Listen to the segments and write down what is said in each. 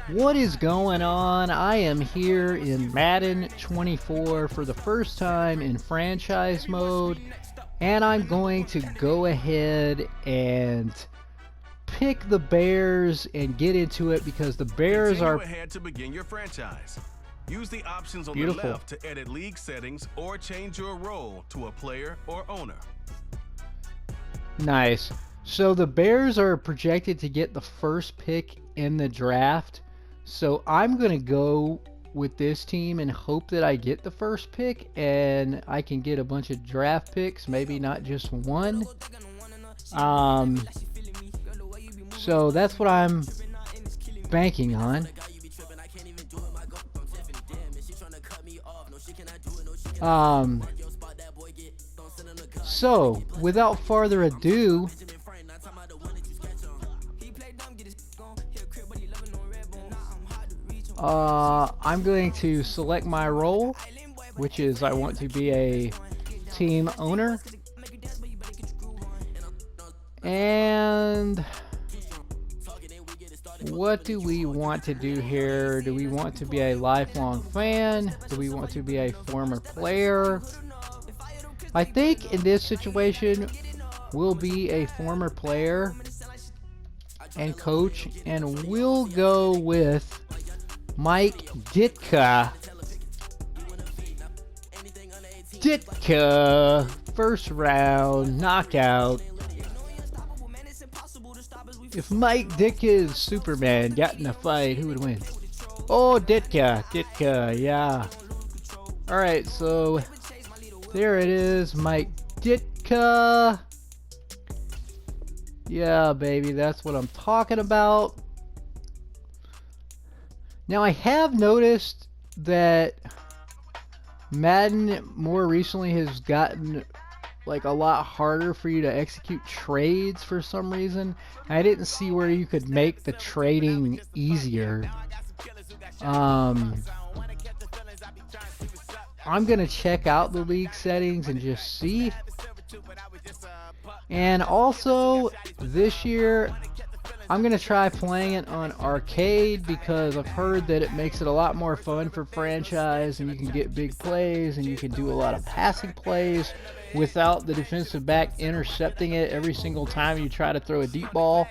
What is going on? I am here in Madden 24 for the first time in franchise mode, and I'm going to go ahead and pick the Bears and get into it because the Bears are ahead to begin your franchise. Use the options on beautiful. the left to edit league settings or change your role to a player or owner. Nice. So the Bears are projected to get the first pick in the draft. So I'm going to go with this team and hope that I get the first pick and I can get a bunch of draft picks, maybe not just one. So that's what I'm banking on. So without further ado, I'm going to select my role, which is I want to be a team owner. And what do we want to do here? Do we want to be a lifelong fan? Do we want to be a former player? I think in this situation, we'll be a former player and coach, and we'll go with Mike Ditka. First round knockout. If Mike Ditka's Superman got in a fight, who would win? Oh, Ditka, yeah. Alright, so there it is, Mike Ditka. Yeah, baby, that's what I'm talking about. Now, I have noticed that Madden more recently has gotten like a lot harder for you to execute trades for some reason. I didn't see where you could make the trading easier. I'm gonna check out the league settings and just see. And also this year I'm gonna try playing it on arcade because I've heard that it makes it a lot more fun for franchise, and you can get big plays and you can do a lot of passing plays without the defensive back intercepting it every single time you try to throw a deep ball.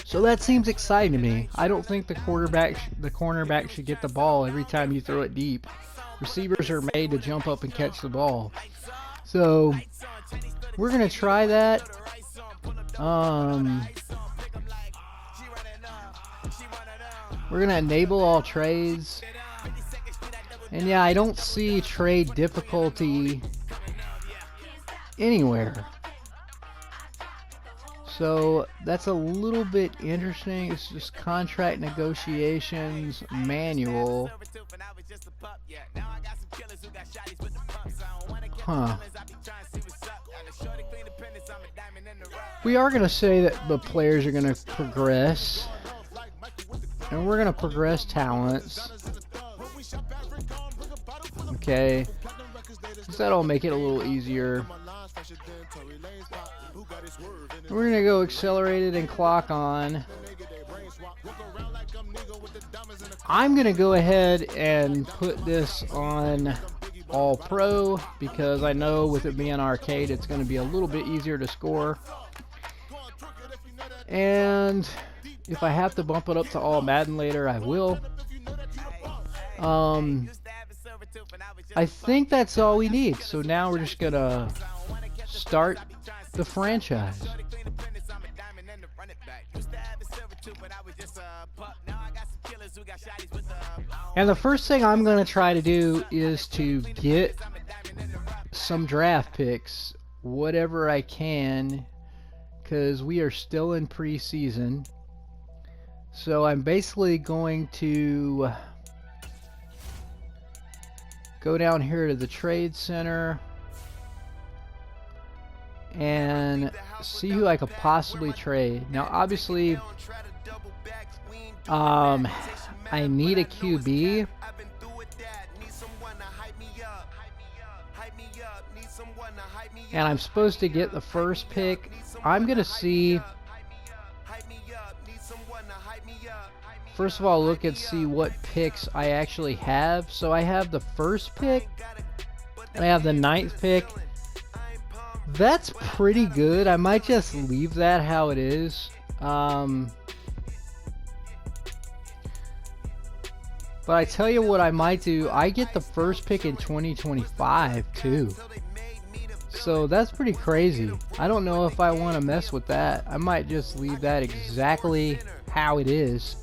So that seems exciting to me. I don't think the cornerback should get the ball every time you throw it deep. Receivers are made to jump up and catch the ball. So we're gonna try that. We're gonna enable all trades, and yeah, I don't see trade difficulty anywhere, so that's a little bit interesting. It's just contract negotiations manual. We are going to say that the players are going to progress, and we're going to progress talents. Okay, so that'll make it a little easier. We're going to go accelerated and clock on. I'm going to go ahead and put this on All Pro because I know with it being arcade, it's going to be a little bit easier to score. And if I have to bump it up to All Madden later, I will. I think that's all we need. So now we're just gonna start the franchise. And the first thing I'm gonna try to do is to get some draft picks, whatever I can, because we are still in preseason. So I'm basically going to go down here to the trade center and see who I could possibly trade. Now obviously I need a QB, and I'm supposed to get the first pick. I'm gonna see First of all, look and see what picks I actually have. So I have the first pick, and I have the 9th pick. That's pretty good. I might just leave that how it is. But I tell you what I might do. I get the first pick in 2025 too. So that's pretty crazy. I don't know if I want to mess with that. I might just leave that exactly how it is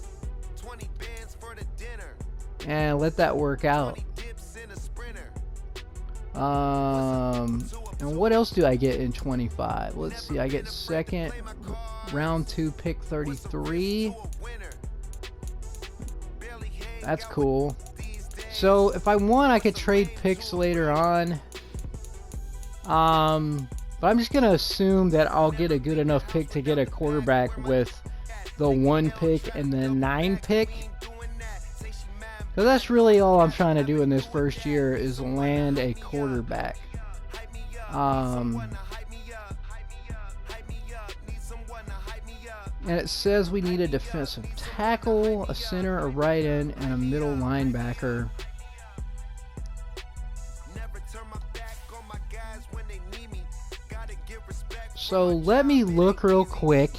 and let that work out. And what else do I get in 25? Let's see. I get second round 2 pick 33. That's cool. So if I want, I could trade picks later on. But I'm just gonna assume that I'll get a good enough pick to get a quarterback with the 1 pick and the 9 pick. So that's really all I'm trying to do in this first year, is land a quarterback. And it says we need a defensive tackle, a center, a right end, and a middle linebacker. So let me look real quick.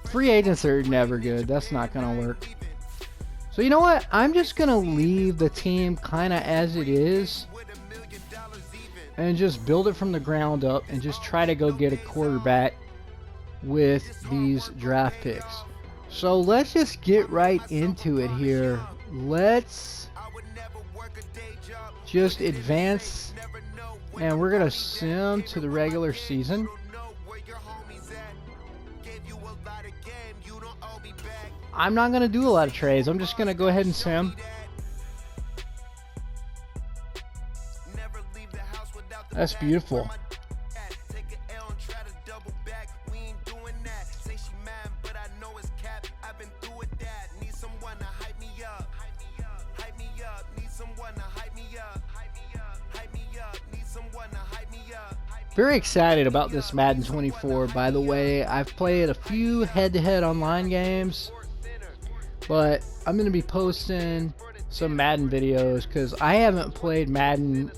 Free agents are never good. That's not gonna work. So you know what? I'm just gonna leave the team kind of as it is and just build it from the ground up and just try to go get a quarterback with these draft picks. So let's just get right into it here. Let's just advance, and we're gonna sim to the regular season. I'm not gonna do a lot of trades. I'm just gonna go ahead and sim. That's beautiful. Very excited about this Madden 24, by the way. I've played a few head-to-head online games, but I'm going to be posting some Madden videos because I haven't played Madden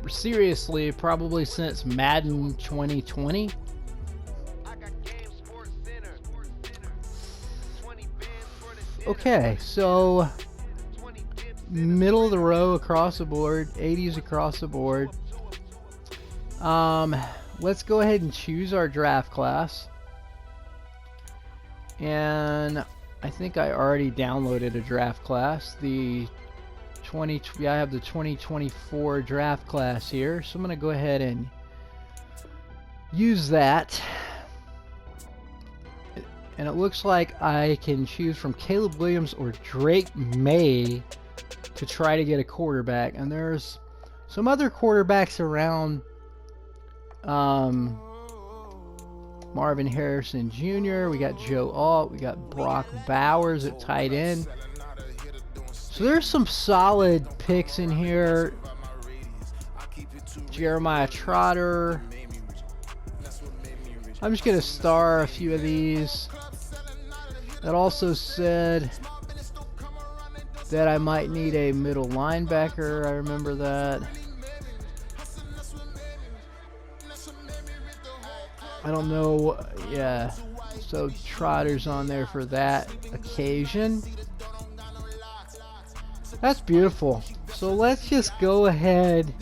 seriously probably since Madden 2020. Okay, so middle of the row across the board, 80s across the board. Let's go ahead and choose our draft class. And I think I already downloaded a draft class. I have the 2024 draft class here. So I'm going to go ahead and use that. And it looks like I can choose from Caleb Williams or Drake May to try to get a quarterback. And there's some other quarterbacks around. Marvin Harrison Jr., we got Joe Alt, we got Brock Bowers at tight end. So there's some solid picks in here. Jeremiah Trotter. I'm just going to star a few of these. It also said that I might need a middle linebacker. I remember that. I don't know, yeah, so Trotter's on there for that occasion. That's beautiful. So let's just go ahead.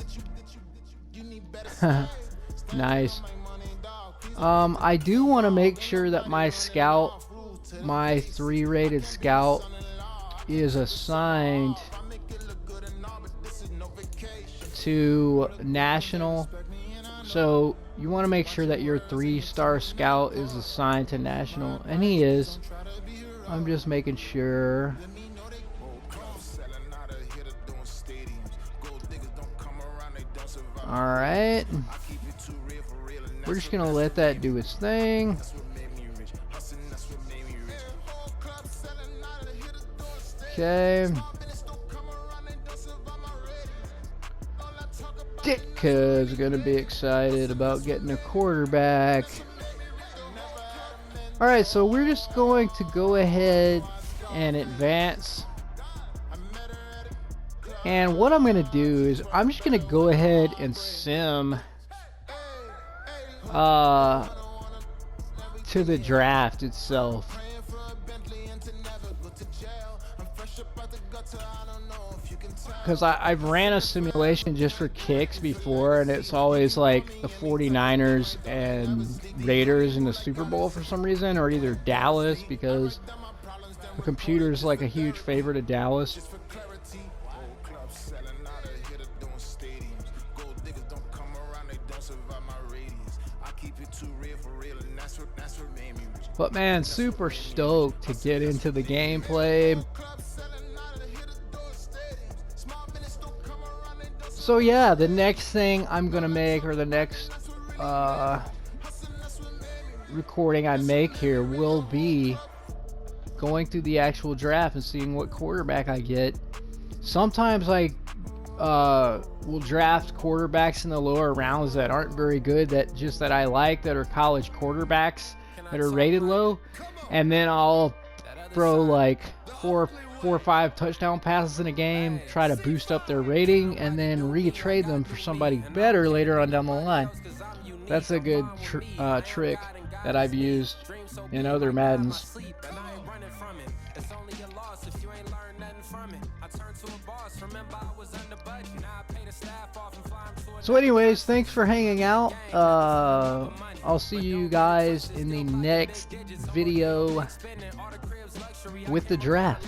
Nice. I do want to make sure that my scout, my 3-rated scout, is assigned to national. So you want to make sure that your 3-star scout is assigned to national, and he is. I'm just making sure. Alright. We're just going to let that do its thing. Okay. Ditka's gonna be excited about getting a quarterback. Alright, so we're just going to go ahead and advance. And what I'm gonna do is I'm just gonna go ahead and sim to the draft itself. Because I've ran a simulation just for kicks before, and it's always like the 49ers and Raiders in the Super Bowl for some reason, or either Dallas, because the computer's like a huge favorite of Dallas. But man, super stoked to get into the gameplay. So yeah, the next thing I'm gonna make, or the next recording I make here, will be going through the actual draft and seeing what quarterback I get. Sometimes I will draft quarterbacks in the lower rounds that aren't very good, that I like, that are college quarterbacks that are rated low, and then I'll throw like four or five touchdown passes in a game, try to boost up their rating, and then retrade them for somebody better later on down the line. That's a good trick that I've used in other Maddens. So anyways, thanks for hanging out. I'll see you guys in the next video with the draft.